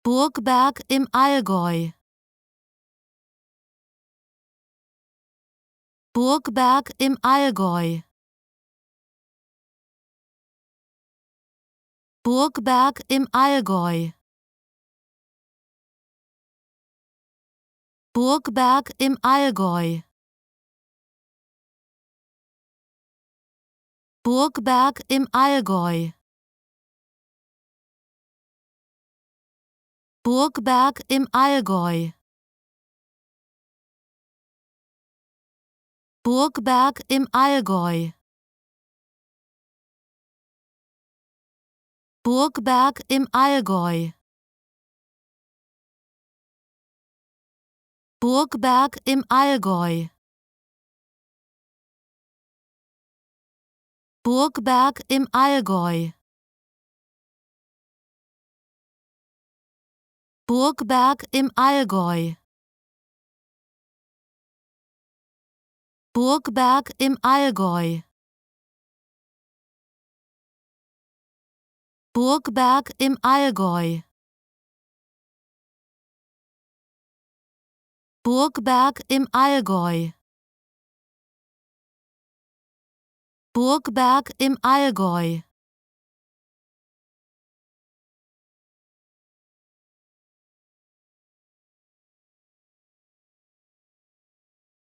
Burgberg im Allgäu. Burgberg im Allgäu. Burgberg im Allgäu. Burgberg im Allgäu. Burgberg im Allgäu. Burgberg im Allgäu. Burgberg im Allgäu. Burgberg im Allgäu. Burgberg im Allgäu. Burgberg im Allgäu. Burgberg im Allgäu. Burgberg im Allgäu. Burgberg im Allgäu. Burgberg im Allgäu. Burgberg im Allgäu.